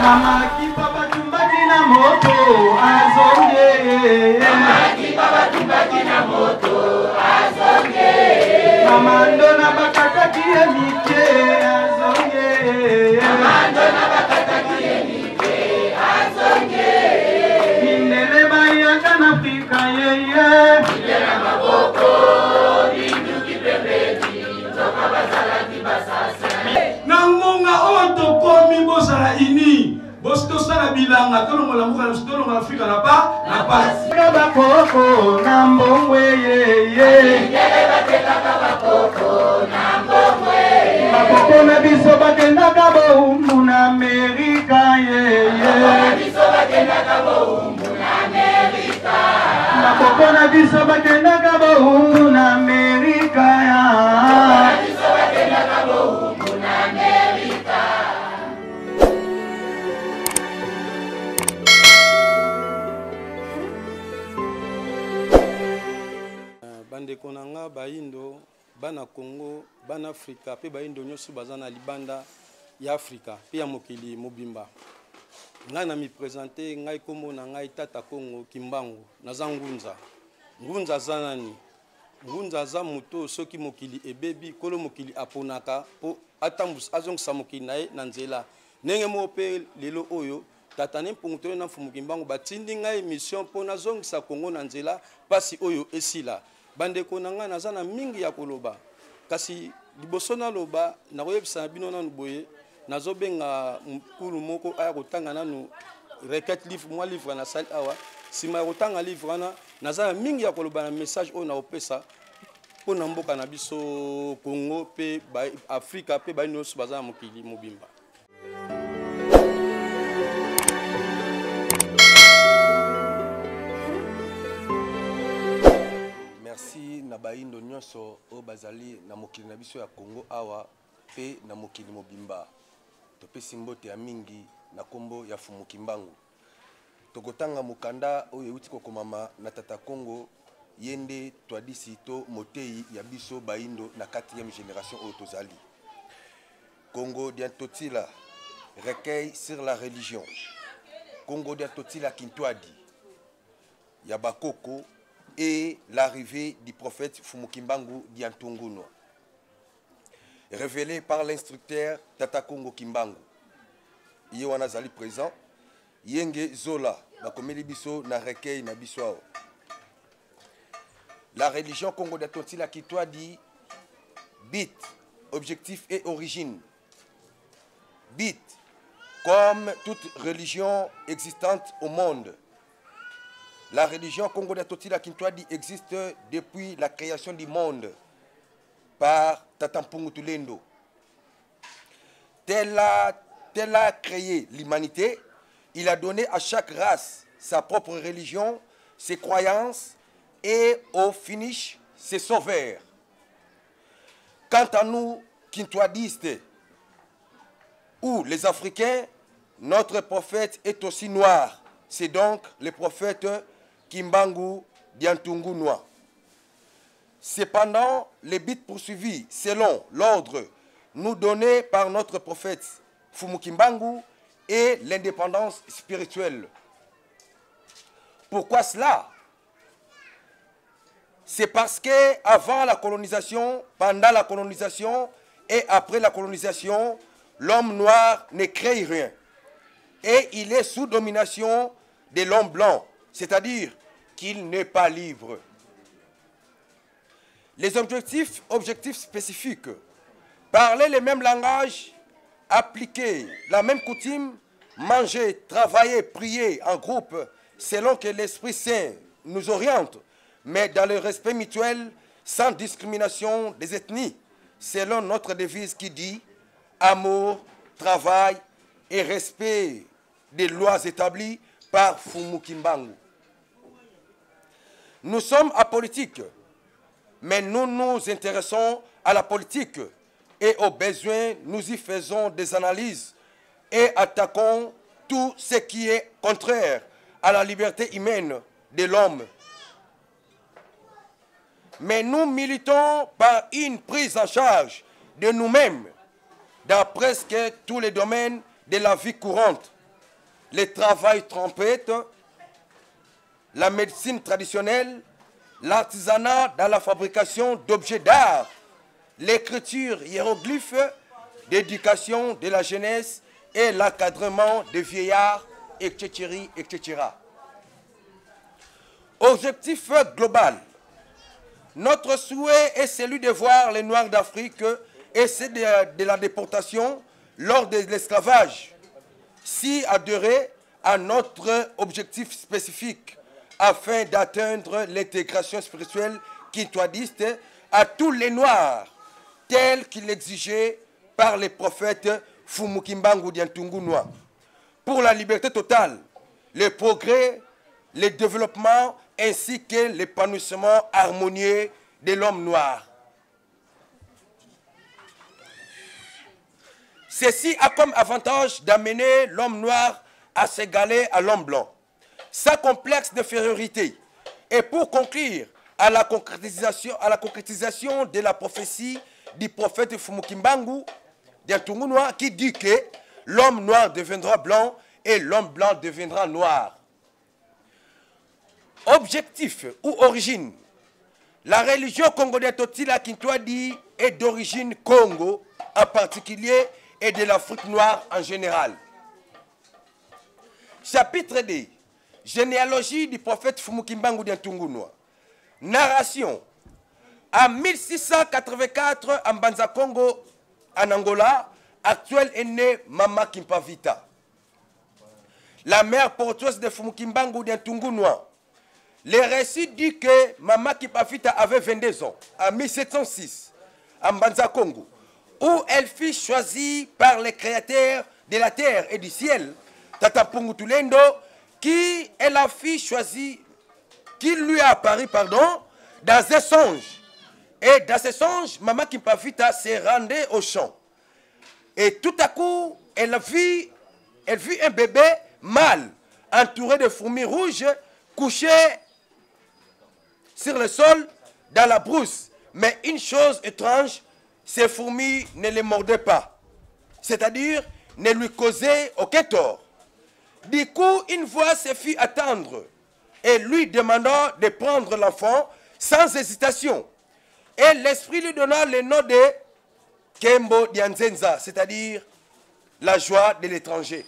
Amaki papa tumbaki na moto azonge. Amaki papa tumbaki na moto azonge. Amando na bakataki emike azonge. Amando na bakataki emike azonge. Indele bayaka na Afrika yeye. Indele maboko binduki pembeni toka bazala kibasasa. Nangonga oto komi bosala ini. Bosto sala bilanga tolo mola muka tolo mola Afrika na pasi. Bakoko na mbongwe yeye. Indele bateka bakoko na mbongwe. Bakoko na biso bakendaka boumbu na Amerika yeye. Biso bakendaka boumbu na Amerika. Bakoko na biso bakendaka boumbu na Amerika ya. Biso bakendaka boumbu na Amerika. Bandeko nanga baindo bana Congo bana Afrika pe baindo nyoso bazana libanda ya Afrika pe ya mokili mobimba ngai na mi présenter ngai kombo na ngai tata Congo Kimbangu naza ngunza zanani ngunza za moto soki mokili ebebi kolo mokili aponaka po atambus azongisa mokili nae na nzela ndenge mo pe lelo oyo tata nempunguto na mfumu Kimbangu batindi ngai mission po nazongisa Congo na nzela pasi oyo esila bandeko nanga naza na mingi ya koloba kasi liboso na loba na koyebisa bino nanu boye nazobenga mkulu moko aya kotanga nanu requête livre moi livre na sali awa sima kotanga livre wana naza na mingi ya koloba na message oyo na opesa po na mboka na biso Congo pe ba Afrika pe ba nyonso baza mokili mobimba. Merci na baindo nyonso o bazali na mokili na biso ya Congo awa pe na mokili mobimba. Topesi mbote ya mingi na kombo ya Fumu Kimbangu. Tokotanga mukanda oyo euti kokomama na tata Congo yende twadisi to motei ya biso baindo na 4e génération oyo tozali. Congo Diantotila recueil sur la religion. Congo Diantotila Kintwadi ya bakoko et l'arrivée du prophète Fumu Kimbangu Diantunguno. Révélé par l'instructeur Tata Congo Kimbangu. Yewana zali présent. Yenge Zola, bakomeli biso na recueil na biso. La religion Congo Diantotila Kintwadi bit, objectif et origine. Bit, comme toute religion existante au monde. La religion Congo Diantotila Kintwadi existe depuis la création du monde par Tata Mpungu Tulendo. Tel a créé l'humanité, il a donné à chaque race sa propre religion, ses croyances et au finish ses sauveurs. Quant à nous, Kintwadistes, ou les Africains, notre prophète est aussi noir. C'est donc le prophète Kimbangu Diantungunwa. Cependant, les bits poursuivis selon l'ordre nous donné par notre prophète Fumu Kimbangu et l'indépendance spirituelle. Pourquoi cela? C'est parce que avant la colonisation, pendant la colonisation et après la colonisation, l'homme noir ne crée rien. Et il est sous domination de l'homme blanc, c'est-à-dire qu'il n'est pas libre. Les objectifs spécifiques, parler le même langage, appliquer la même coutume, manger, travailler, prier en groupe, selon que l'Esprit Saint nous oriente, mais dans le respect mutuel, sans discrimination des ethnies, selon notre devise qui dit amour, travail et respect des lois établies par Fumu Kimbangu. Nous sommes apolitiques, mais nous nous intéressons à la politique et aux besoins, nous y faisons des analyses et attaquons tout ce qui est contraire à la liberté humaine de l'homme. Mais nous militons par une prise en charge de nous-mêmes dans presque tous les domaines de la vie courante. le travail trompette, la médecine traditionnelle, l'artisanat dans la fabrication d'objets d'art, l'écriture hiéroglyphe, l'éducation de la jeunesse et l'encadrement des vieillards, etc., etc. Objectif global. Notre souhait est celui de voir les Noirs d'Afrique et c'est de la déportation lors de l'esclavage, si adhérer à notre objectif spécifique afin d'atteindre l'intégration spirituelle quintoadiste à tous les Noirs, tel qu'il l'exigeait par les prophètes Fumukimbangu Diantungunwa, pour la liberté totale, le progrès, le développement ainsi que l'épanouissement harmonieux de l'homme noir. Ceci a comme avantage d'amener l'homme noir à s'égaler à l'homme blanc, sans complexe d'infériorité. Et pour conclure à la concrétisation de la prophétie du prophète Fumukimbangu Diantungunwa qui dit que l'homme noir deviendra blanc et l'homme blanc deviendra noir. Objectif ou origine. La religion Congo-Totila Kintwadi est d'origine Congo en particulier et de l'Afrique noire en général. Chapitre 2. Généalogie du prophète Fumukimbangu Diantungunwa. Narration. En 1684, en Banza Congo, en Angola, actuel est né Mama Kimpavita. La mère porteuse de Fumukimbangu Diantungunwa. Le récit dit que Mama Kimpavita avait 22 ans, en 1706, en Banza Congo, où elle fut choisie par les créateurs de la terre et du ciel, Tata Pungu Tulendo, qui est la fille choisie, qui lui a apparu, dans un songe. Et dans ce songe, Mama Kimpavita s'est rendue au champ. Et tout à coup, elle vit un bébé mâle, entouré de fourmis rouges, couché sur le sol, dans la brousse. Mais une chose étrange, ces fourmis ne les mordaient pas. C'est-à-dire, ne lui causaient aucun tort. Du coup, une voix se fit attendre et lui demanda de prendre l'enfant sans hésitation. Et l'esprit lui donna le nom de Kembo Dianzenza, c'est-à-dire la joie de l'étranger.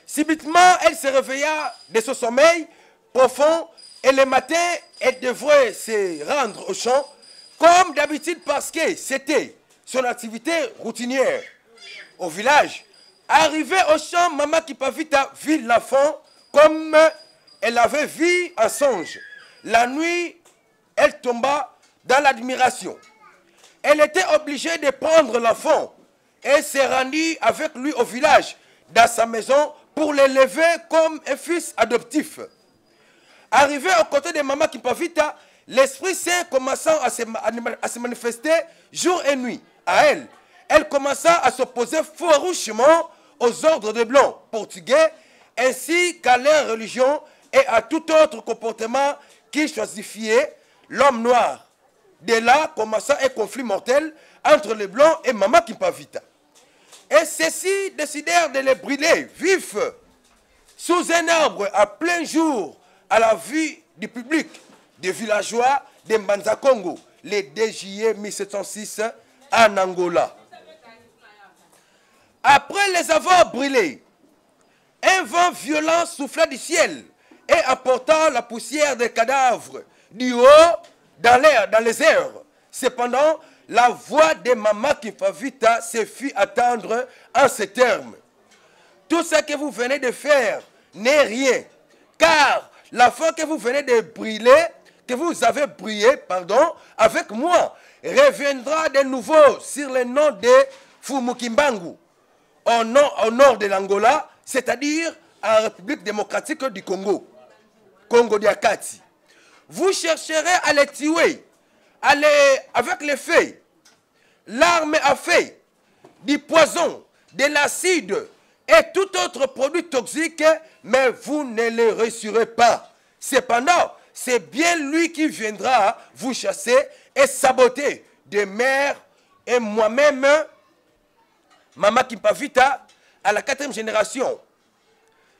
Subitement, elle se réveilla de son sommeil profond et le matin, elle devrait se rendre au champ comme d'habitude parce que c'était son activité routinière. Au village, arrivée au champ, Mama Kimpavita vit l'enfant comme elle avait vu en songe. La nuit, elle tomba dans l'admiration. Elle était obligée de prendre l'enfant et se rendit avec lui au village, dans sa maison, pour l'élever comme un fils adoptif. Arrivé aux côtés de Mama Kimpavita, l'Esprit Saint commençant à se manifester jour et nuit à elle. Elle commença à s'opposer farouchement aux ordres des Blancs, Portugais, ainsi qu'à leur religion et à tout autre comportement qui choisifiait l'homme noir. De là commença un conflit mortel entre les Blancs et Mama Kimpavita. Et ceux-ci décidèrent de les brûler vifs sous un arbre à plein jour à la vue du public des villageois de Mbanza Congo, le 2 juillet 1706 en Angola. Après les avoir brûlés, un vent violent souffla du ciel et apporta la poussière des cadavres du haut dans les airs. Cependant, la voix de Mama Kimpavita se fit attendre en ces termes. Tout ce que vous venez de faire n'est rien, car l'enfant que vous venez de brûler, que vous avez brûlé, avec moi, reviendra de nouveau sur le nom de Fumukimbangu, au nord de l'Angola, c'est-à-dire en République démocratique du Congo, Congo Diakati. Vous chercherez à les tuer avec les feux, l'arme à feu, du poison, de l'acide et tout autre produit toxique, mais vous ne les réussirez pas. Cependant, c'est bien lui qui viendra vous chasser et saboter de mère et moi-même, Mama Kimpavita, à la 4e génération,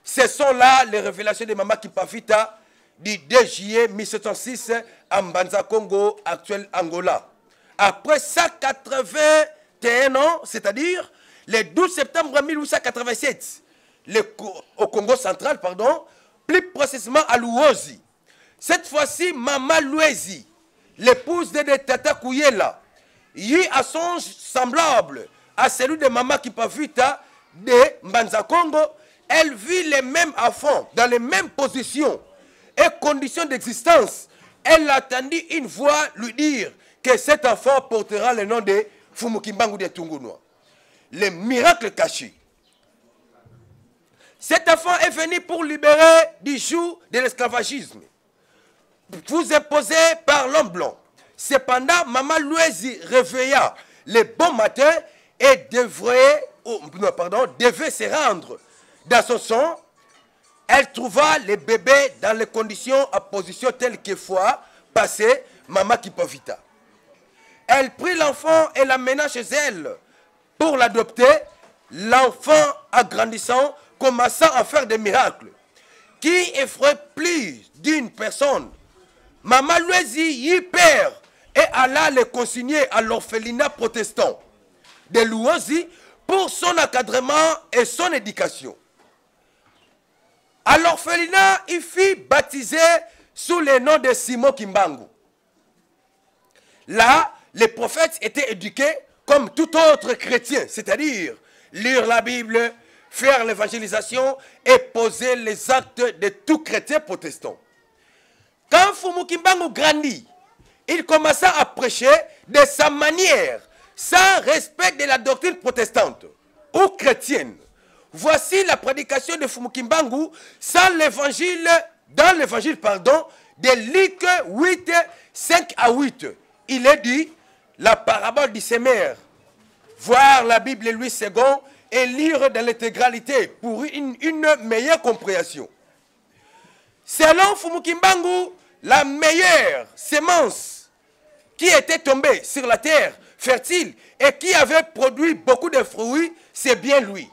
Ce sont là les révélations de Mama Kipavita du 2 juillet 1706 à Mbanza Congo, actuel Angola. Après 181 ans, c'est-à-dire le 12 septembre 1887, au Congo central, pardon, plus précisément à Luozi. Cette fois-ci, Mama Luozi, l'épouse de Tata Kouyela, y a son semblable à celui de Mama Kipavita de Mbanza Congo. Elle vit les mêmes enfants, dans les mêmes positions et conditions d'existence. Elle attendit une voix lui dire que cet enfant portera le nom de Fumukimbangu de Tungunwa. Le miracle caché. Cet enfant est venu pour libérer du joug de l'esclavagisme, vous imposé par l'homme blanc. Cependant, Mama Luozi réveilla le bon matin et devait se rendre dans son sang. Elle trouva le bébé dans les conditions à position telles que fois passée Mama Kipavita. Elle prit l'enfant et l'amena chez elle pour l'adopter. L'enfant, agrandissant, commença à faire des miracles qui effraient plus d'une personne. Mama Luozi y perd et alla le consigner à l'orphelinat protestant de Luozi pour son encadrement et son éducation. À l'orphelinat, il fut baptisé sous le nom de Simon Kimbangu. Là, les prophètes étaient éduqués comme tout autre chrétien, c'est-à-dire lire la Bible, faire l'évangélisation et poser les actes de tout chrétien protestant. Quand Fumukimbangu grandit, il commença à prêcher de sa manière, sans respect de la doctrine protestante ou chrétienne. Voici la prédication de Fumukimbangu dans l'évangile de Luc 8, 5 à 8. Il est dit la parabole du semeur. Voir la Bible Louis II et lire dans l'intégralité pour une meilleure compréhension. Selon Fumukimbangu, la meilleure semence qui était tombée sur la terre fertile et qui avait produit beaucoup de fruits, c'est bien lui.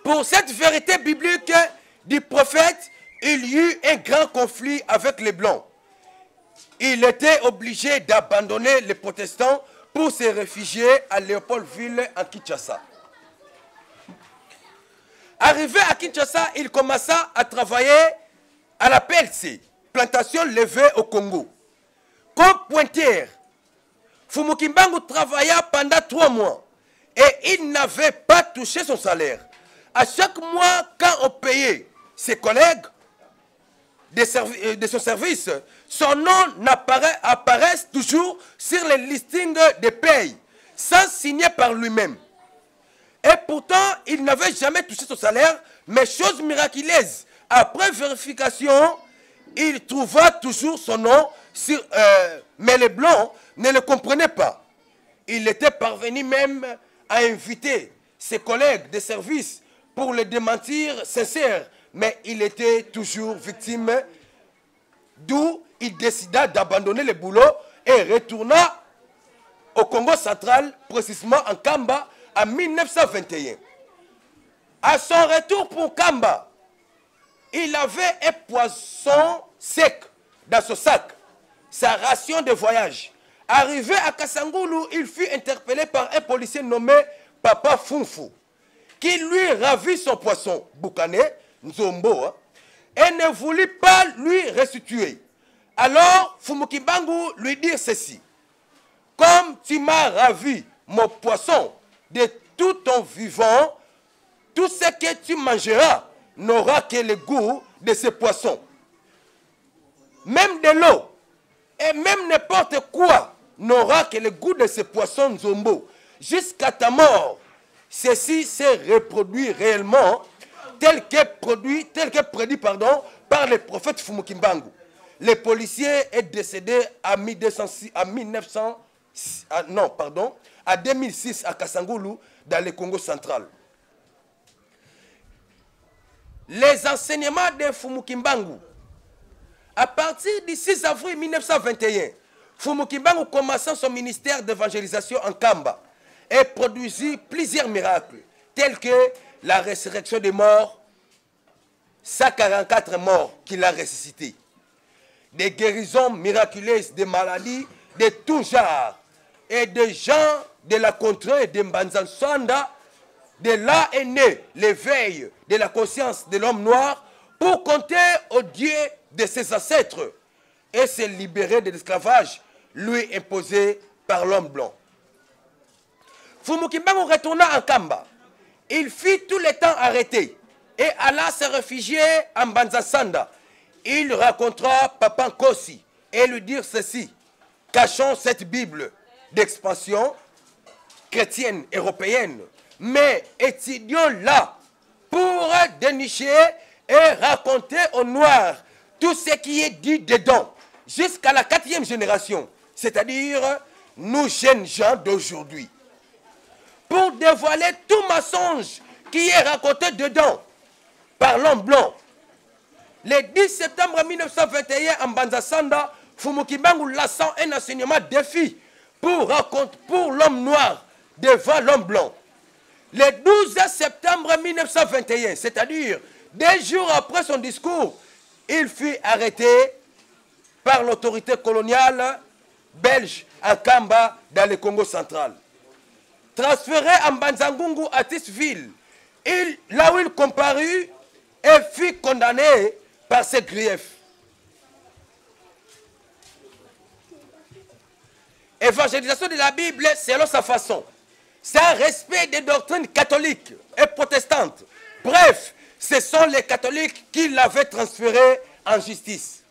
Pour cette vérité biblique du prophète, il y eut un grand conflit avec les Blancs. Il était obligé d'abandonner les protestants pour se réfugier à Léopoldville en Kinshasa. Arrivé à Kinshasa, il commença à travailler à la PLC, plantation levée au Congo. Comme pointeur, Fumukimbangu travailla pendant 3 mois et il n'avait pas touché son salaire. À chaque mois, quand on payait ses collègues de son service, son nom apparaît toujours sur les listings de paye, sans signer par lui-même. Et pourtant, il n'avait jamais touché son salaire, mais chose miraculeuse, après vérification, il trouva toujours son nom, mais les Blancs ne le comprenaient pas. Il était parvenu même à inviter ses collègues de service pour le démentir sincère, mais il était toujours victime, d'où il décida d'abandonner le boulot et retourna au Congo central, précisément en Kamba, en 1921. À son retour pour Kamba, il avait un poisson sec dans son sac, sa ration de voyage. Arrivé à Kasangulu, il fut interpellé par un policier nommé Papa Funfu, qui lui ravit son poisson, Boukane, Nzombo, et ne voulut pas lui restituer. Alors, Fumukimbangu lui dit ceci: comme tu m'as ravi mon poisson de tout ton vivant, tout ce que tu mangeras n'aura que le goût de ce poisson. Même de l'eau, et même n'importe quoi n'aura que le goût de ce poisson Nzombo. Jusqu'à ta mort, ceci s'est reproduit réellement tel que prédit par le prophète Fumukimbangu. Le policier est décédé à 2006 à Kasangulu, dans le Congo central. Les enseignements de Fumukimbangu. À partir du 6 avril 1921, Fumukimbangu commença son ministère d'évangélisation en Kamba et produisit plusieurs miracles, tels que la résurrection des morts, 144 morts qu'il a ressuscités. Des guérisons miraculeuses des maladies de tout genre. Et des gens de la contrée de Mbanza-Nsanda, de là est né l'éveil de la conscience de l'homme noir pour compter au Dieu de ses ancêtres et se libérer de l'esclavage lui imposé par l'homme blanc. Fumukimbangu retourna en Kamba. Il fit tout le temps arrêté et alla se réfugier en Mbanza-Nsanda. Il rencontra Papa Nkosi et lui dire ceci: cachons cette Bible d'expansion chrétienne européenne, mais étudions-la pour dénicher et raconter aux Noirs tout ce qui est dit dedans, jusqu'à la 4e génération, c'est-à-dire nous jeunes gens d'aujourd'hui, pour dévoiler tout mensonge qui est raconté dedans par l'homme blanc. Le 10 septembre 1921, en Mbanza-Nsanda, Fumukimbangu lançant un enseignement défi pour l'homme noir devant l'homme blanc. Le 12 septembre 1921, c'est-à-dire 2 jours après son discours, il fut arrêté par l'autorité coloniale belge à Kamba, dans le Congo central. Transféré à Mbanza-Ngungu à Tisville, là où il comparut et fut condamné par ses griefs. Évangélisation de la Bible selon sa façon, sans respect des doctrines catholiques et protestantes. Bref, ce sont les catholiques qui l'avaient transféré en justice.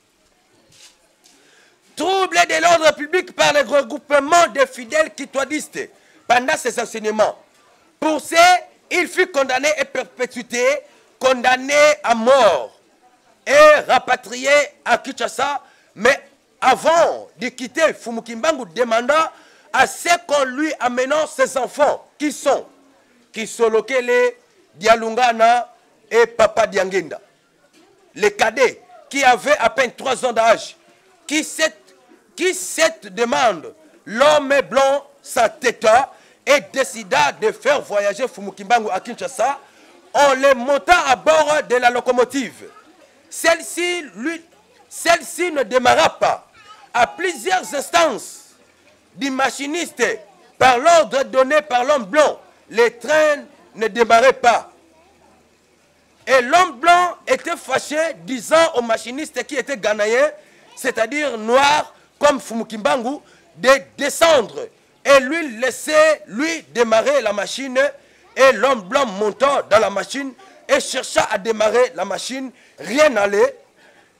Trouble de l'ordre public par le regroupement des fidèles kitwadistes pendant ses enseignements. Pour ce, il fut condamné à perpétuité, condamné à mort et rapatrié à Kinshasa, mais avant de quitter, Fumukimbangu demanda à ce qu'on lui amenant ses enfants, qui sont Kisolokele, Dialungana et Papa Diangenda. Les cadets qui avaient à peine 3 ans d'âge, qui cette demande, l'homme blanc s'entêta et décida de faire voyager Fumukimbangu à Kinshasa. On les monta à bord de la locomotive. Celle-ci ne démarra pas. À plusieurs instances du machiniste, par l'ordre donné par l'homme blanc, les trains ne démarraient pas. Et l'homme blanc était fâché, disant au machiniste qui était ghanéen, c'est-à-dire noir comme Fumukimbangu, de descendre et lui laisser démarrer la machine. Et l'homme blanc monta dans la machine et chercha à démarrer la machine. Rien n'allait.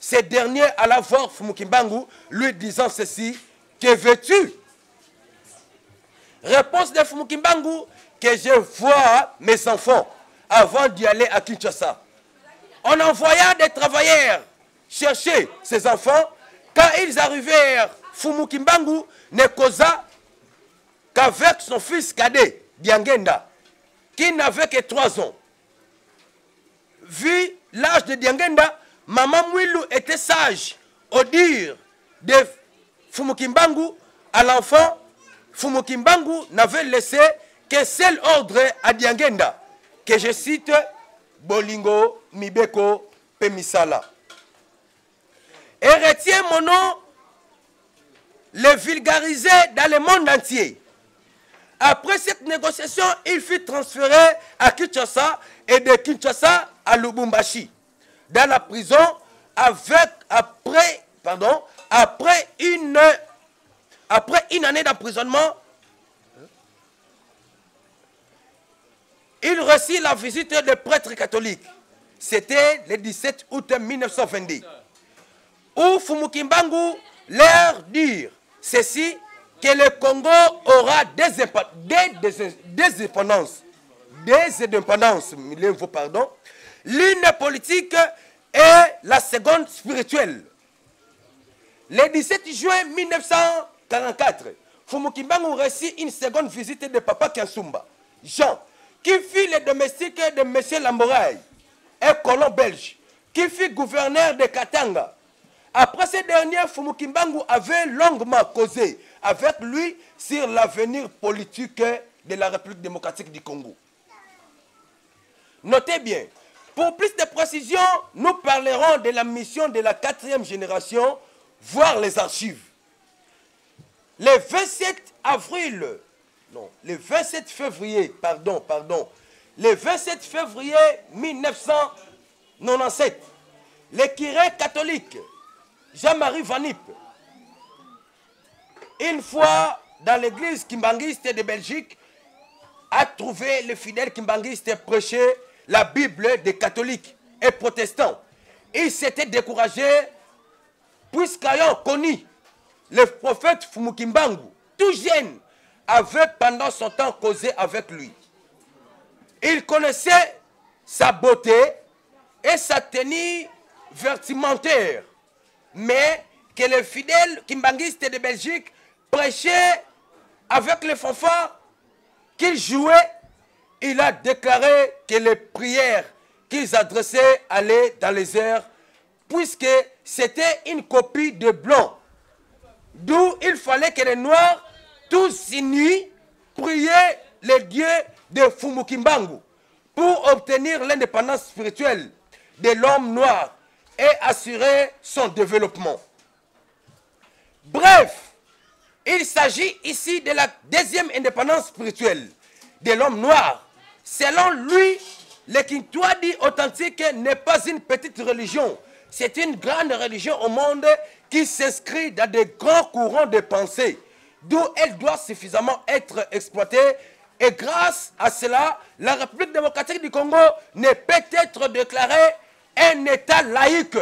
Ce dernier alla voir Fumukimbangu, lui disant ceci: que veux-tu? Réponse de Fumukimbangu: que je vois mes enfants avant d'y aller à Kinshasa. On envoya des travailleurs chercher ses enfants. Quand ils arrivèrent, Fumukimbangu ne causa qu'avec son fils cadet, Diangenda, qui n'avait que 3 ans. Vu l'âge de Diangenda, Maman Mouilou était sage au dire de Fumukimbangu à l'enfant. Fumukimbangu n'avait laissé qu'un seul ordre à Diangenda, que je cite: Bolingo, Mibeko, Pemisala. Et retiens mon nom, le vulgariser dans le monde entier. Après cette négociation, il fut transféré à Kinshasa et de Kinshasa à Lubumbashi, dans la prison, après une année d'emprisonnement. Il reçut la visite des prêtres catholiques. C'était le 17 août 1922. Où Fumukimbangu leur dit ceci: que le Congo aura des indépendances, l'une politique et la seconde spirituelle. Le 17 juin 1944, Fumukimbangu reçut une seconde visite de Papa Kinsumba, Jean, qui fut le domestique de M. Lamboraï, un colon belge, qui fut gouverneur de Katanga. Après ce dernier, Fumukimbangu avait longuement causé avec lui sur l'avenir politique de la République démocratique du Congo. Notez bien. Pour plus de précision, nous parlerons de la mission de la 4e génération, voire les archives. Le 27 avril, non, le 27 février, le 27 février 1997, le curé catholique Jean-Marie Vanip, une fois dans l'église kimbanguiste de Belgique, a trouvé les fidèles kimbanguistes prêcher la Bible des catholiques et protestants. Il s'était découragé puisqu'ayant connu le prophète Fumukimbangu, tout jeune, avait pendant son temps causé avec lui. Il connaissait sa beauté et sa tenue vestimentaire, mais que les fidèles kimbanguistes de Belgique prêchaient avec les fanfares qu'ils jouaient. Il a déclaré que les prières qu'ils adressaient allaient dans les airs, puisque c'était une copie de blanc. D'où il fallait que les Noirs, tous unis, priaient les dieux de Fumukimbangu pour obtenir l'indépendance spirituelle de l'homme noir et assurer son développement. Bref, il s'agit ici de la deuxième indépendance spirituelle de l'homme noir. Selon lui, le Kintwadi authentique n'est pas une petite religion. C'est une grande religion au monde qui s'inscrit dans de grands courants de pensée, d'où elle doit suffisamment être exploitée. Et grâce à cela, la République démocratique du Congo ne peut être déclarée un État laïque.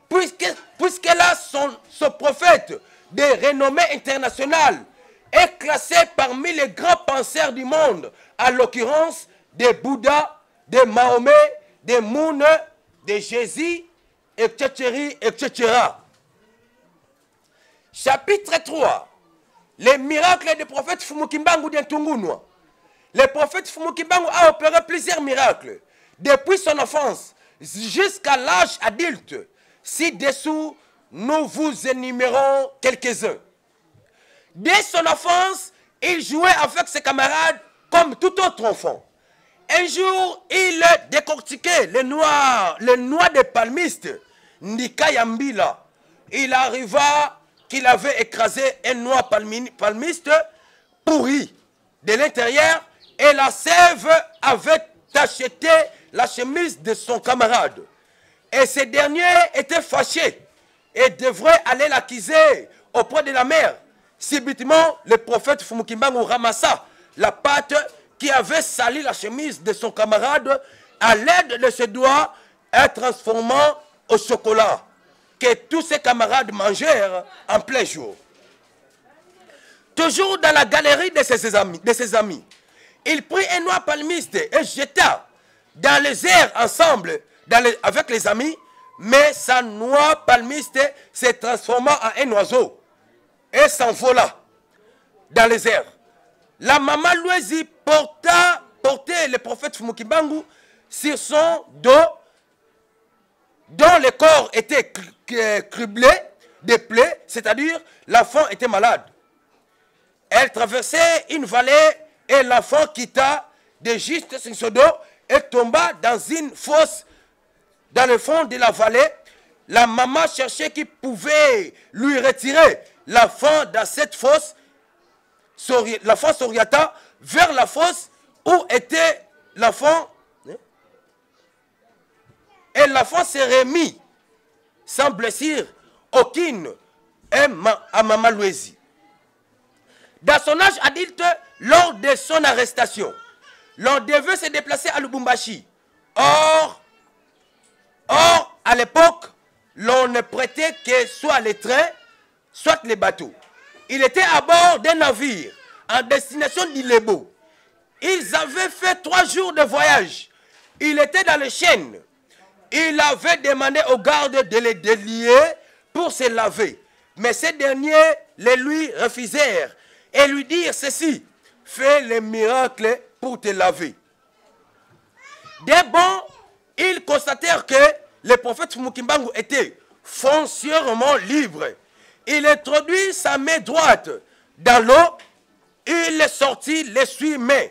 Puisqu'elle a son prophète de renommée internationale, est classé parmi les grands penseurs du monde, à l'occurrence de Bouddha, de Mahomet, de Moune, de Jésus, etc., etc. Chapitre 3. Les miracles du prophète Fumukimbangu d'Ntungunwa. Le prophète Fumukimbangu a opéré plusieurs miracles, depuis son enfance jusqu'à l'âge adulte. Ci-dessous, nous vous énumérons quelques-uns. Dès son enfance, il jouait avec ses camarades comme tout autre enfant. Un jour, il décortiquait les noix de palmiste, Ndika Yambila. Il arriva qu'il avait écrasé un noix palmiste pourri de l'intérieur et la sève avait tacheté la chemise de son camarade. Et ce dernier était fâché et devrait aller l'accuser auprès de la mère. Subitement, le prophète Fumukimbangu ramassa la pâte qui avait sali la chemise de son camarade à l'aide de ses doigts et transformant au chocolat que tous ses camarades mangèrent en plein jour. Toujours dans la galerie de ses amis, il prit un noix palmiste et jeta dans les airs ensemble avec les amis, mais sa noix palmiste se transforma en un oiseau et s'envola dans les airs. La maman Louisi portait le prophète Fumukimbangu sur son dos, dont le corps était criblé de plaies, c'est-à-dire l'enfant était malade. Elle traversait une vallée et l'enfant quitta de juste sur son dos et tomba dans une fosse dans le fond de la vallée. La maman cherchait qui pouvait lui retirer l'enfant dans cette fosse. L'enfant s'orienta vers la fosse où était l'enfant. Et l'enfant se remit sans blessure aucune à Maman Louisi. Dans son âge adulte, lors de son arrestation, l'on devait se déplacer à Lubumbashi. Or, à l'époque, l'on ne prêtait que soit les trains, soit les bateaux. Il était à bord d'un navire en destination d'Ilebo. Ils avaient fait 3 jours de voyage. Il était dans les chaînes. Il avait demandé aux gardes de les délier pour se laver. Mais ces derniers les lui refusèrent et lui dirent ceci: fais le miracle pour te laver. Dès bon, ils constatèrent que le prophète Fumukimbangu était foncièrement libre. Il introduit sa main droite dans l'eau, il sortit l'essuie-main,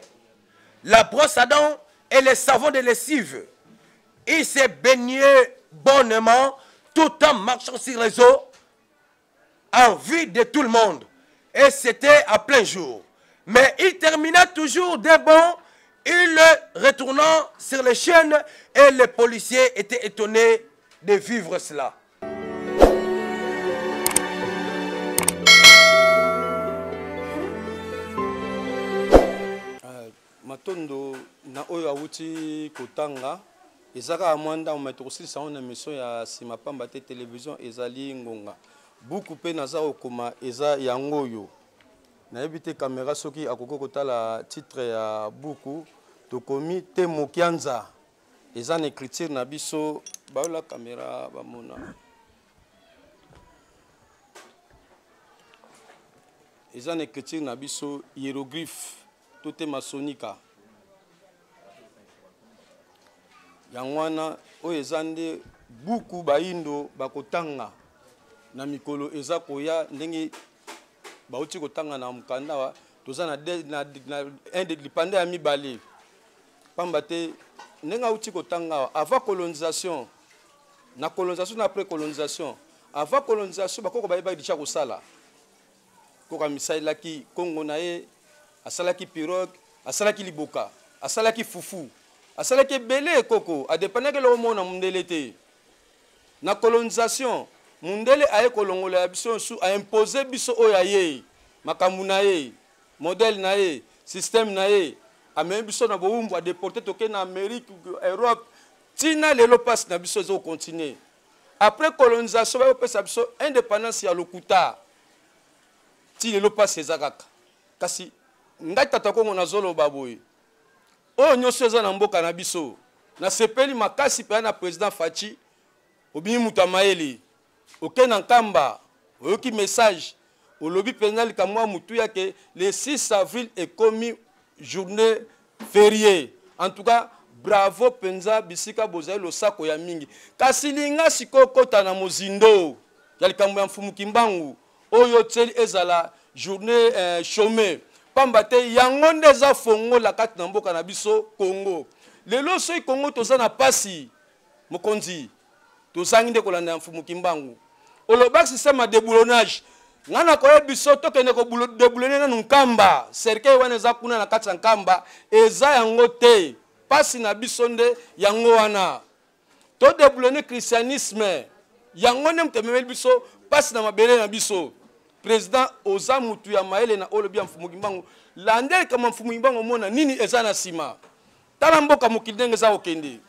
la brosse à dents et les savons de lessive. Il s'est baigné bonnement tout en marchant sur les eaux en vue de tout le monde. Et c'était à plein jour. Mais il termina toujours des bons, il retournant sur les chaînes et les policiers étaient étonnés de vivre cela. Matondo na oyo awuti kotanga ezaka amwanda umetokosisa ona mission ya sima pamba te télévision ezali ngonga buku pe naza okoma eza yango oyo nayebi te caméra soki akoko kotala titre ya buku tokomi te mokianza eza na écriture na biso baola caméra bamona eza na écriture na biso hiéroglyphe tout est masonika yangwana oyo eza nde buku baindo bakotanga na mikolo eza koya ndenge bauti kotanga na mukanda wa toza na lipanda ya mibale pamba te ndenge auti kotanga avant colonisation na colonisation na après colonisation avant colonisation bakoko bayeba dicha kosala koka misailaki Kongo na ye asalaki pirogue asalaki liboka asalaki fufu asalaki belé koko adépendake lo mona mundele te na colonisation mundele aye kolongola ya biso su a imposer biso oya ye makambu na ye modèle na ye système na ye ame biso na boumbu a déporter toke na Amérique Europe tina lelo passe na biso zo continuer après colonisation ba pesa biso indépendance ya lokuta ti lelo passe ezakaka kasi ngai tata Kongo na zolo baboy o nyonso eza na mboka na biso na sepeli makasi pe na président Fachi obi mutamayeli oke na nkamba oyoki message olobi penal kamwa mutu yake le 6 avril est commis journée fériée en tout cas bravo penza bisika bozali losako ya mingi kasi linga sikokota na mozindo ya likambo ya mfumu kimbangu oyo tseli ezala journée chômée pamba te yango nde eza fongola kati na mboka na biso Congo lelo soki Congo toza na pasi mokonzi tozangi nde kolanda ya mfumu kimbangu olobaki système ya déboulonnage ngana koye biso tokende ko déboulonner na nkamba cercueil wana eza kuna na kati ya nkamba eza yango te pasi na biso nde yango wana to déboulonner christianisme yango nde mutememeli biso pasi na mabele na biso président oza mutu ya maele na olobi ya mfumu kimbangu landeli kama mfumu kimbangu mona nini eza na sima tala mboka mokili ndenge eza okende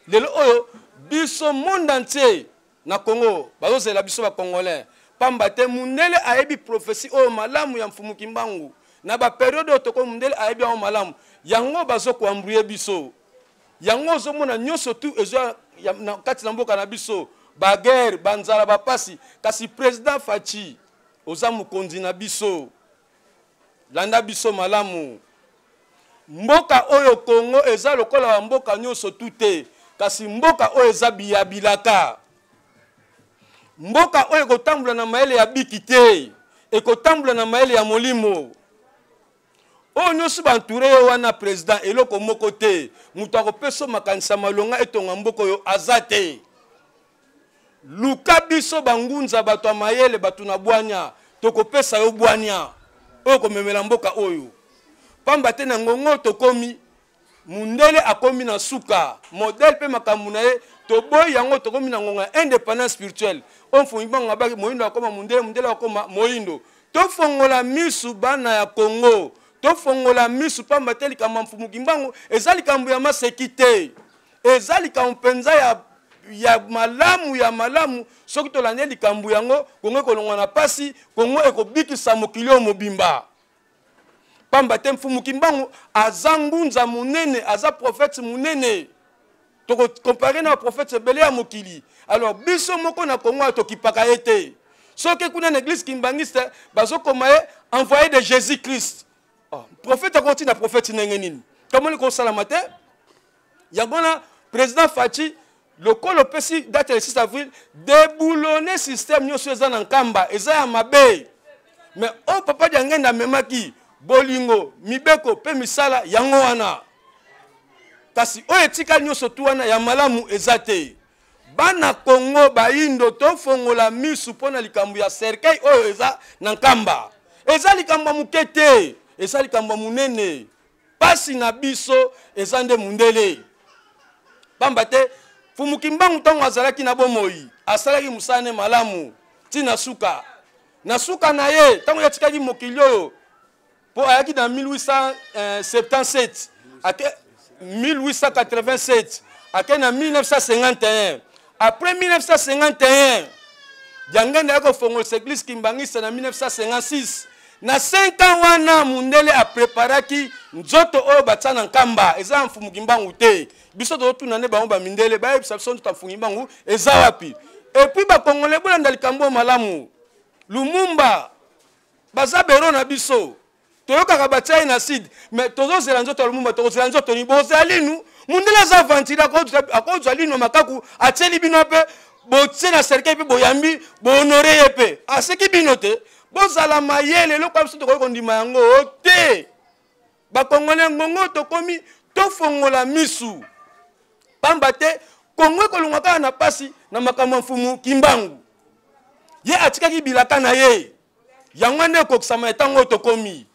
lelo oyo biso monde entier na Congo bazozela biso ba congolais pamba te mundele ayebi prophétie oyo malamu ya mfumu kimbangu na ba période otoko mundele ayebi o malamu yango bazoko ambruye biso yango ozomona nyonso tu ezo na kati na mboka na biso ba guerre banzala ba pasi kasi président Fachi oza mukonzi na biso landa biso malamu mboka oyo Congo eza lokola wa mboka nyonso tute kasi mboka oyo eza biyabilaka mboka oyo kotambula na maele ya bikite ekotambula na maele ya molimo oyo nyonso banture yo wana président eloko moko te mutu akopesa makanisa malonga etonga mboka oyo aza te luka biso bangunza bato ya mayele bato na bwanya tokopesa yo bwanya oyo komemela mboka oyo pamba te na ngongo tokomi mundele akomi na suka modèle pe makambu na ye toboyi yango tokomi na ngonga indépendance spirituelle omfumu kimbangu abaki moyindo akoma mundele mundele akoma moyindo tofongola misu bana ya Congo tofongola misu pamba te likambo mfumu kimbangu eza likambo ya maseki te eza likambo mpenza ya malamu soki tolande likambo yango Kongo ekolongwa na pasi Kongo ekobikisa mokili oyo mobimba pamba te mfumu kimbangu aza ngunza munene aza prophète munene toko comparer na prophète ebele ya mokili alors biso moko na Congo tokipaka ete soki kuna na église kimbangiste bazokoma ye envoyé de Jésus Christ prophète akoti na prophète ndenge nini kamoni kosalama te yango na président Fachi lokolo pesi date le 6 avril déboulonner système nyonso eza na nkamba eza ya mabe mais o papa diangenda memaki bolingo mibeko pe misala yango wana kasi oyo etika nyonso tu wana ya malamu eza te. Bana Congo baindo tofongola misu mpona likambo ya cercueil oyo eza na nkamba. Eza likambo muke te, eza likambo munene. Pasi na biso eza nde mundele. Pamba te Fumukimbangu ntango azalaki na bomoi, asalaki musane malamu tina suka. Na suka na ye ntango yatikaki mokili oyo po ayaki na 1877 ake 1887 ake na 1951. Après 1951, Diangende yako fongolisa église Kimbangisa na 1956. Na 5 ans wana mundele a préparaki nzoto oyo batana nkamba eza Mfumukimbangu te. Biso to tuna ne ba mindele ba ebisa biso to Mfumukimbangu eza wapi. Et puis ba Congolais bolanda likambo malamu. Lumumba bazabero na biso. Toyoka batai na sid mais tozo zela nzoto Lumumba tozo zela nzoto ni bozalinu. Mundele za ventila akozwa lino makaku ateli bino pe botie na cercueil pe boyambi bo honorer pe. Aseki bino te. Bozala mayele lo kwa biso to kondima yango te. Ba Congolais ngongo to komi to fongola misu. Pamba te Kongo kolongaka na pasi na makambo Mfumukimbangu. Ye atikaki bilaka na ye. Yango nde kokisama etango to komi.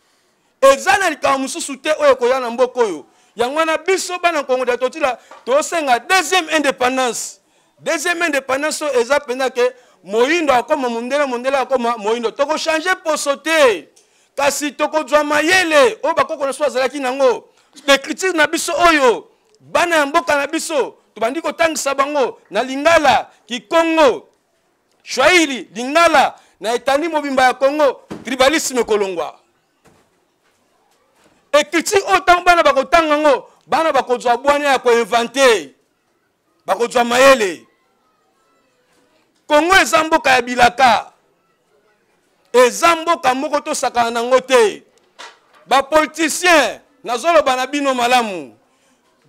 Ezana likambo mususu te oyo koya na mboko oyo. Yango na biso bana Congo de totila to senga deuxième indépendance. Deuxième indépendance eza pena ke Moindo akoma mundele akoma Moindo. Toko changer poso te. Kasi toko zwa mayele o bakoko na so azalaki nango. De critique na biso oyo. Bana ya mboka na biso tobandi kotangisa bango na Lingala, Kikongo, Swahili, Lingala na etani mobimba ya Congo, tribalisme kolongwa. Et critique autant bana bakotanga ngo, bana bakozwa bwana ya ko inventer. Bakozwa mayele. Congo eza mboka ya bilaka. Eza mboka moko to sakana nango te. Ba politicien nazolo bana bino malamu.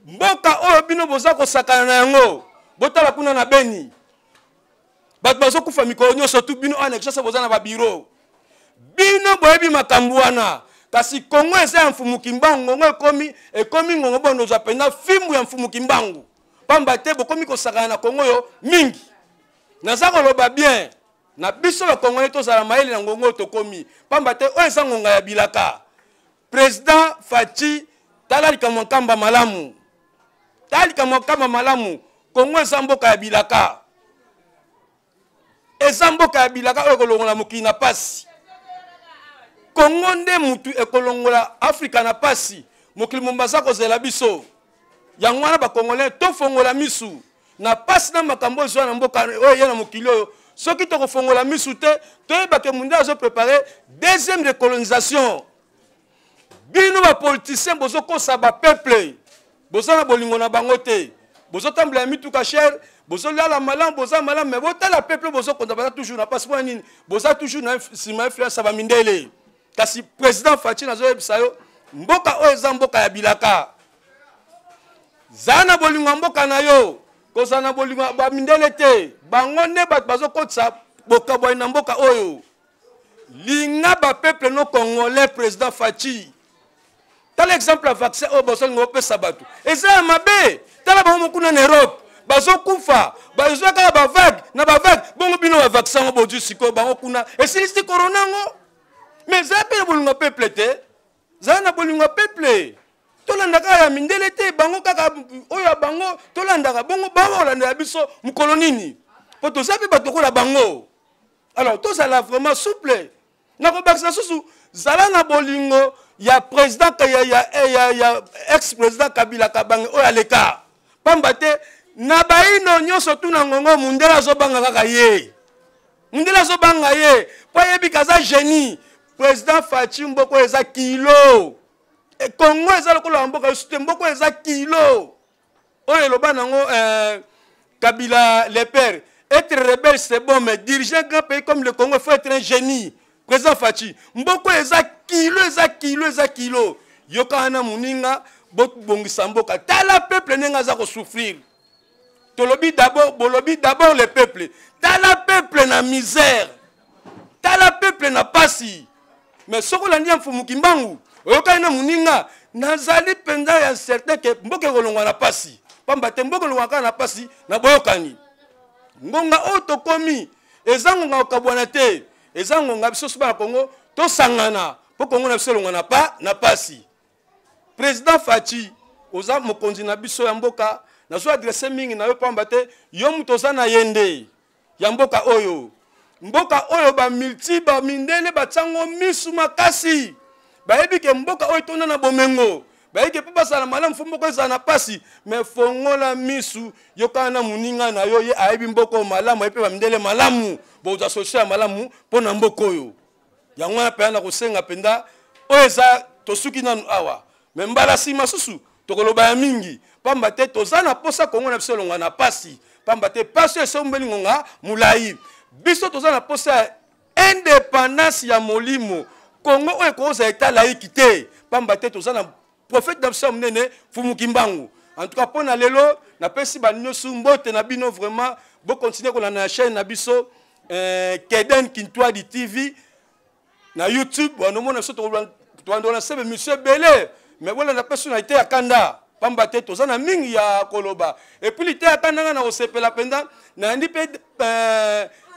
Mboka oyo bino boza ko sakana na yango. Botala kuna na Beni. Bato bazo kufa mikolo nyonso tu bino anexasa boza na ba bureau. Bino boyebi makambo wana. Kasi Congo eza ya Mfumukimbangu ekomi ngongo bono za pena fimbu ya Mfumukimbangu. Pamba te bokomi ko sakana na Congo yo mingi. Naza koloba bien. Na biso ba Congolais to zala maele na ngongo to komi. Pamba te o eza ngonga ya bilaka. Président Fachi tala likambo nkamba malamu. Tala likambo nkamba malamu. Congo eza mboka ya bilaka. Eza mboka ya bilaka oyo kolongola mokili na pasi. Congo nde mutu ekolongola Afrika na pasi. Mokili mombaza kozela biso. Yango wana ba Congolais to fongola misu. Na pasi na makambo ezwa na mboka oyo yana mokili oyo. Soki to kofongola misu te, toyeba ke munda azo préparer deuxième décolonisation. Bino ba politiciens bozo kosa ba peuple. Bozo na bolingo na bango te. Bozo tambla mituka cher, bozo lala malam, bozo malam, mais bota la peuple bozo konta ba toujours na passe pour nini. Bozo toujours na sima influence ba mindele. Kasi président Fachi nazo yebisa yo, mboka oyo eza mboka ya bilaka. Zana bolingo mboka na yo. Kozana bolingo ba mindele te. Bango ne bat bazo kotsa boka boy na mboka oyo. Linga ba peuple no congolais président Fachi. Tal exemple vaccin au boson ngope sabatu. Eza mabe. Tala ba mokuna na Europe. Bazo kufa. Bazo ka ba vague na ba vague. Bongo bino ba vaccin obodu siko bango kuna. Esilisti corona ngo. Mais za pe bolingo peuple te. Za na bolingo peuple. Tolandaka ya mindele te bango kaka oya bango tolandaka bongo bango olanda biso mukolo nini. Po to sapi batoko la bango. Alors to ça la vraiment souple. Na ko bakisa susu zala na bolingo ya président ya ex-président Kabila Kabange oya leka. Pamba te na baino nyonso tu na ngongo mundela zo banga kaka ye. Mundela zo banga ye. Po yebi kaza génie. Président Fachi mboko eza kilo. Et Congo eza lokola mboka sute mboko eza kilo. Oye loba nango Kabila le père. Être rebelle c'est bon mais diriger un grand pays comme le Congo il faut être un génie. Président Fachi mboko eza kilo. Yoka ana muninga bongisa mboka. Tala peuple nenga za ko souffrir. Tolobi d'abord le peuple. Tala peuple na misère. Tala peuple na pasi. Mais soko la ndia Mfumukimbangu oyokai na muninga nazali penza ya certain ke mboka kolongwa na pasi pamba te mboka kolongwa na pasi na boyokani ngonga o tokomi ezangonga okabwana te ezangonga biso soba na Congo to sangana po Congo na biso longwa na pasi président Fachi oza mokonzi na biso ya mboka na zo adresse mingi na yo pamba te yo mutoza na yende ya mboka oyo ba multi ba mindele ba tsango misu makasi bayebi ke mboka oyo tona na bomengo bayebi ke papa sala malamu fo mboka za na pasi me fongola misu yoka na muninga na yo ye ayebi mboka malamu epe ba mindele malamu boza social malamu pona mboka oyo yango na pe na kosenga penda oyo za tosuki nanu awa me mbala sima susu tokoloba ya mingi pamba te toza na posa Kongo na biso longa na pasi pamba te pasi esombeli ngonga mulai biso toza na posa indépendance ya molimo Congo oyo koza eta laïque te pamba te toza na prophète na biso munene Fumuki Mbangu en tout cas pona lelo na pesi ba nyosu mbote na bino vraiment bo continuer ko na chaîne na biso Keden Kintwadi TV na YouTube on mona biso to na sebe monsieur Belé mais voilà la personne a été à Kanda pamba te toza na mingi ya koloba et puis il était à Kanda na osepela penda na ndipe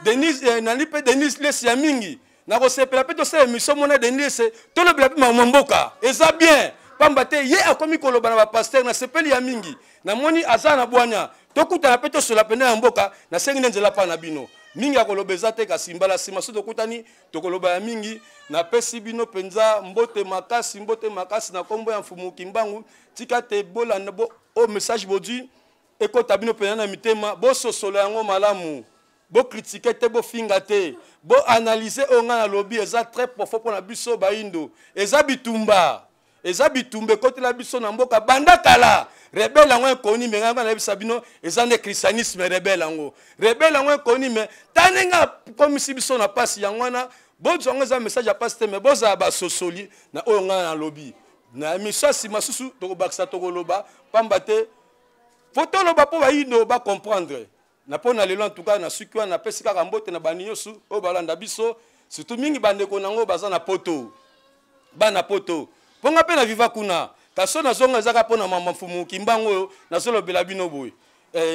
Denis les ya mingi na osepela pe to sebe mission mona Denis to le blapi mamboka eza bien pamba te ye akomi koloba na ba pasteur na sepeli ya mingi na moni azana bwanya to kuta na pe to sola penda ya mboka na sengi nzela pa na bino mingi akolobeza te kasimbala sima so tokutani tokoloba ya mingi na pesi bino penza mbote makasi na kombo ya Fumuki Mbangu tika te bola bo o message bodi ekota bino pena na mitema bo sosolo yango malamu bo critiquer te bo finga te bo analyser onga na lobby eza très profond pour biso baindo eza bitumba kote la biso na mboka banda kala rebelle yango ekoni me nganga na bisa bino eza ne christianisme rebelle yango ekoni me tanenga komisi biso na pasi yango wana bozo ngo za message ya pasteur me boza ba sosoli na oyo nga na lobby na misasi masusu to baksa to koloba pamba te photo loba po bayindo ba comprendre na pona lelo en tout cas na sukwa na pesi kaka mbote na banyosu o balanda biso surtout mingi bandeko nango baza na poto bana poto ponga pe na viva kuna kaso na zonga ezaka pona mama Fumuki Mbangu na solo bela bino boy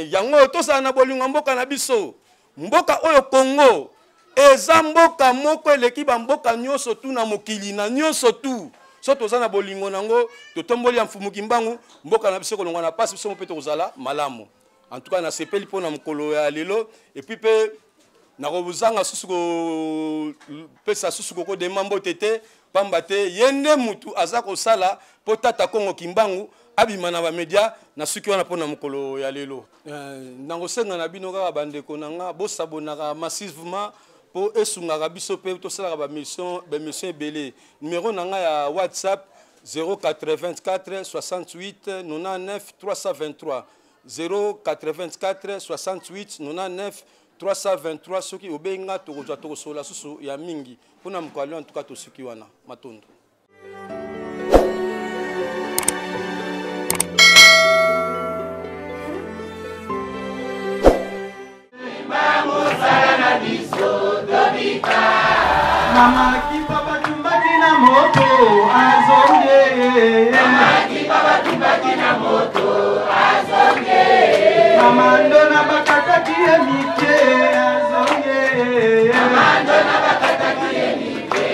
yango to sa na bolinga mboka na biso mboka oyo Congo eza mboka moko eleki ba mboka nyonso tu na mokili na nyonso tu so toza na bolingo nango to tomboli ya Fumuki Mbangu mboka na biso kolongwa na pasi biso mpe tozala malamu en tout cas na sepeli pona mokolo ya lelo et puis pe na kobuzanga susu ko pesa susu ko demambo tete pamba te yende mutu aza kosala po tata Kongo Kimbangu abima na ba media na suki wana pona mokolo ya lelo nango senga na bino kaka bandeko nanga bo sabonaka massivement po esungaka biso pe to sala ba mission belé numéro nanga ya WhatsApp 084 68 99 323 084 68 99 323 soki obenga tokozwa tokosola susu ya mingi pona mkwali en tout cas tosuki wana matondo Mama kipapa tumbaki na moto azonge Mama kipapa tumbaki na moto azonge Mama ndona bakataki emike azonge Mama ndona bakataki emike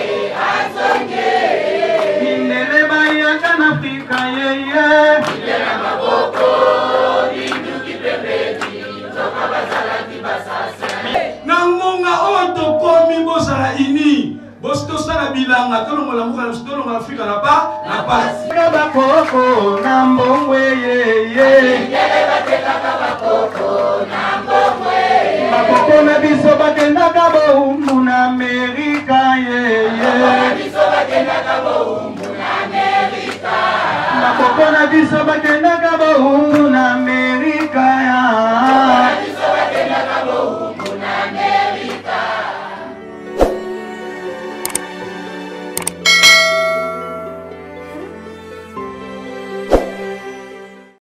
azonge Mindele bayaka na Afrika yeye Mindele maboko bindu kipembeni Toka bazala kibasasa Nangonga oto komi bozala ini bosto sala bilanga tolongola muka na tolongola Afrika na pasi bakoko na mbongwe yeye Mindele bateka bakoko na mbongwe bakoko na biso bakendaka boumbu na Amerika yeye biso bakendaka boumbu na Amerika bakoko na biso bakendaka boumbu